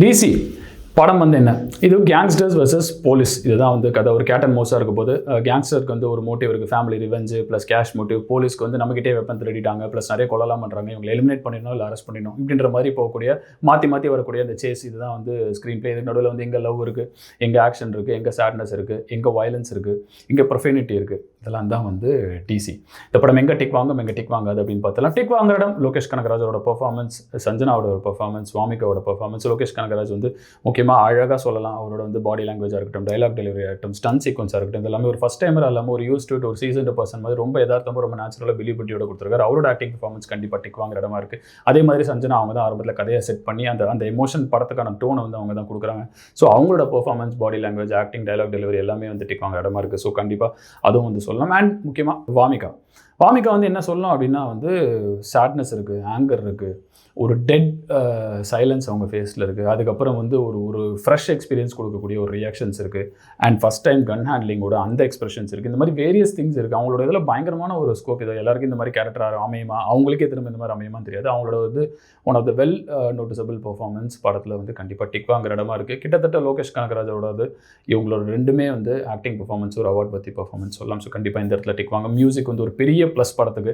DC படம் வந்து என்ன, இது கேங்ஸ்டர்ஸ் வர்சஸ் போலீஸ். இதுதான் வந்து கதை. ஒரு கேட் அண்ட் மவுஸாக இருக்க போது கேங்ஸ்டருக்கு வந்து ஒரு மோட்டிவ் இருக்குது, family revenge plus cash motive. போலீஸ்க்கு வந்து நம்மகிட்டே வெப்பன் திருடிட்டாங்க, ப்ளஸ் நிறைய கொலைலாம் பண்ணுறாங்க, இவங்களை எலிமினேட் பண்ணிடணும் இல்லை அரெஸ்ட் பண்ணிடணும் இப்படின்ற மாதிரி போகக்கூடிய மாற்றி வரக்கூடிய அந்த சேஸ். இதுதான் வந்து ஸ்க்ரீன் பிளே. இதுக்கு நடுவில் வந்து எங்கே லவ் இருக்குது, எங்கே ஆக்ஷன் இருக்குது, எங்கே சேட்னஸ் இருக்குது, எங்கே வயலன்ஸ் இருக்குது, எங்கே ப்ரொஃபேனிட்டி இருக்குது. இதெல்லாம் தான் வந்து டிசி. இந்த படம் எங்கே டிக் வாங்கும் எங்கே டிக் வாங்காது அப்படின்னு பார்த்தலாம். டிக் வாங்குற இடம் லோகேஷ் கனகராஜோட பெர்ஃபார்மன்ஸ், சஞ்சனாவோட ஒரு பெர்ஃபார்மன்ஸ், வாமிகாவோட பெர்ஃபார்மன்ஸ். லோகேஷ் கனகராஜ் வந்து முக்கியமாக அழகாக சொல்லலாம். அவரோட வந்து பாடி லாங்குவேஜாக இருக்கட்டும், டைலாக் டெலிவரி ஆகட்டும், ஸ்டன் சீக்வன்ஸாக இருக்கட்டும், எல்லாமே ஒரு ஃபஸ்ட் டைமர் இல்லாமல் ஒரு யூஸ் டு ஒரு சீசன்டு பர்சன் மாதிரி ரொம்ப யதார்த்தமாக ரொம்ப நேச்சுரலாக பிலிபிலிட்டியோட கொடுத்துருக்காரு. அவரோட ஆக்டிங் பெர்ஃபார்மன்ஸ் கண்டிப்பாக டிக் வாங்குற இடமா இருக்குது. அதே மாதிரி சஞ்சனா அவங்க தான் ஆரம்பத்தில் கதையை செட் பண்ணி அந்த எமோஷன் படத்துக்கான டோனை வந்து அவங்க தான் கொடுக்குறாங்க. ஸோ அவங்களோட performance, body language, acting, dialogue delivery எல்லாமே வந்து டிக் வாங்குற இடமா இருக்குது. ஸோ கண்டிப்பாக அதுவும் வந்து சொல்லலாம். அண்ட் முக்கியமாக வாமிகா வந்து என்ன சொல்லலாம் அப்படின்னா வந்து சேட்னஸ் இருக்குது, ஆங்கர் இருக்குது, ஒரு டெட் சைலன்ஸ் அவங்க ஃபேஸில் இருக்குது. அதுக்கப்புறம் வந்து ஒரு ஃப்ரெஷ் எக்ஸ்பீரியன்ஸ் கொடுக்கக்கூடிய ஒரு ரியாக்ஷன்ஸ் இருக்குது. அண்ட் ஃபஸ்ட் டைம் கன் ஹேண்ட்லிங்கோட அந்த எக்ஸ்பிரஷன்ஸ் இருக்குது. இந்த மாதிரி வேரியஸ் திங்ஸ் இருக்குது. அவங்களோட இதில் பயங்கரமான ஒரு ஸ்கோப். இது எல்லாருக்கும் இந்த மாதிரி கேரக்டர் அமையுமா, அவங்களுக்கே திரும்ப இந்த மாதிரி அமையுமான்னு தெரியாது. அவங்களோட வந்து one of the well noticeable performance படத்தில் வந்து கண்டிப்பாக டிக் வாங்குற இடமா இருக்குது. கிட்டத்தட்ட லோகேஷ் கனகராஜோட இவங்களோட ரெண்டுமே வந்து ஆக்டிங் பெர்ஃபார்மன்ஸ், ஒரு அவார்ட் பற்றி பெர்ஃபார்மன்ஸ் சொல்லலாம். ஸோ கண்டிப்பாக இந்த இடத்துல டிக் வாங்க. மியூசிக் வந்து ஒரு பெரிய ப்ளஸ் படத்துக்கு.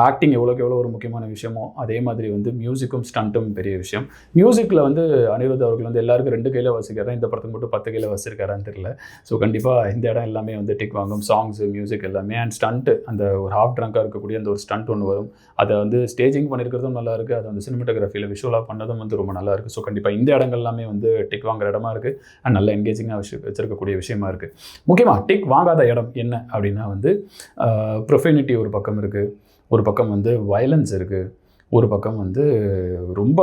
ஆக்டிங் எவ்வளோக்கு எவ்வளோ ஒரு முக்கியமான விஷயமோ அதே மாதிரி வந்து மியூசிக்கும் ஸ்டண்ட்டும் பெரிய விஷயம். மியூசிக்கில் வந்து அனிருத் அவர்கள் வந்து எல்லாருக்கும் 2 கையில் வாசிக்கிறாரு, இந்த படத்துக்கு மட்டும் 10 கையில் வாசிச்சிருக்காரான்னு தெரியல. ஸோ கண்டிப்பாக இந்த இடம் எல்லாமே வந்து டிக் வாங்கும். சாங்ஸு, மியூசிக் எல்லாமே. அண்ட் ஸ்டண்ட்டு, அந்த ஒரு ஹாஃப் ட்ரங்காக இருக்கக்கூடிய அந்த ஒரு ஸ்டண்ட் ஒன்று வரும். அதை வந்து ஸ்டேஜிங் பண்ணியிருக்கிறதும் நல்லா இருக்குது. அதை வந்து சினிமாட்டோகிராஃபியில் விஷுவலாக பண்ணதும் வந்து ரொம்ப நல்லா இருக்குது. ஸோ கண்டிப்பாக இந்த இடங்கள் எல்லாமே வந்து டிக் வாங்குற இடமா இருக்குது. அண்ட் நல்ல என்கேஜிங்காக வச்சிருக்கக்கூடிய விஷயமா இருக்குது. முக்கியமாக டிக் வாங்காத இடம் என்ன அப்படின்னா வந்து ப்ரொஃபேனிட்டி ஒரு பக்கம் இருக்குது, ஒரு பக்கம் வந்து வயலன்ஸ் இருக்குது, ஒரு பக்கம் வந்து ரொம்ப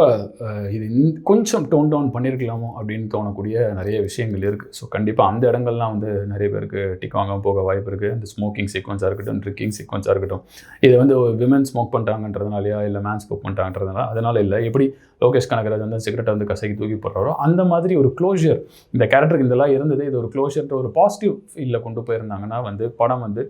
இது கொஞ்சம் டோன் டவுன் பண்ணியிருக்கலாமோ அப்படின்னு தோணக்கூடிய நிறைய விஷயங்கள் இருக்குது. ஸோ கண்டிப்பாக அந்த இடங்கள்லாம் வந்து நிறைய பேருக்கு டிக் வாங்காமல் போக வாய்ப்பு இருக்குது. அந்த ஸ்மோக்கிங் சீக்வன்ஸாக இருக்கட்டும், ட்ரிக்கிங் சீக்வன்ஸாக இருக்கட்டும், இது வந்து விமன் ஸ்மோக் பண்ணுறாங்கன்றதுனாலையா இல்லை மேன் ஸ்மோக் பண்ணுறாங்கன்றதுனால அதனால் இல்லை. எப்படி லோகேஷ் கனகராஜ் வந்து சிகரெட்டை வந்து கசக்கி தூக்கி போடுறாரோ அந்த மாதிரி ஒரு க்ளோஷர் இந்த கேரக்டருக்கு இதெல்லாம் இருந்தது. இது ஒரு க்ளோஷர்ன்ற ஒரு பாசிட்டிவ் ஃபீலில் கொண்டு போயிருந்தாங்கன்னா வந்து படம் வந்து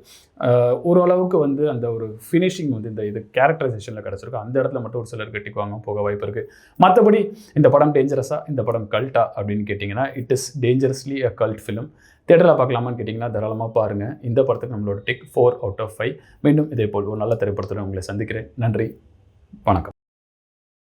ஓரளவுக்கு வந்து அந்த ஒரு ஃபினிஷிங் வந்து இது கேரக்டரைசேஷனில் கிடச்சிருக்கும். அந்த இடத்துல மட்டும் ஒரு சிலருக்கு டிக் வாங்க போக வாய்ப்பு இருக்குது. மற்றபடி இந்த படம் டேஞ்சரஸா, இந்த படம் கல்ட்டா அப்படின்னு கேட்டிங்கன்னா it is dangerously a cult film. தேட்டரில் பார்க்கலாமான்னு கேட்டிங்கன்னா தாராளமாக பாருங்கள். இந்த படத்துக்கு நம்மளோட டிக் 4 out of 5. மீண்டும் இதே போல் ஒரு நல்ல திரைப்படத்துடன் உங்களை சந்திக்கிறேன். நன்றி, வணக்கம்.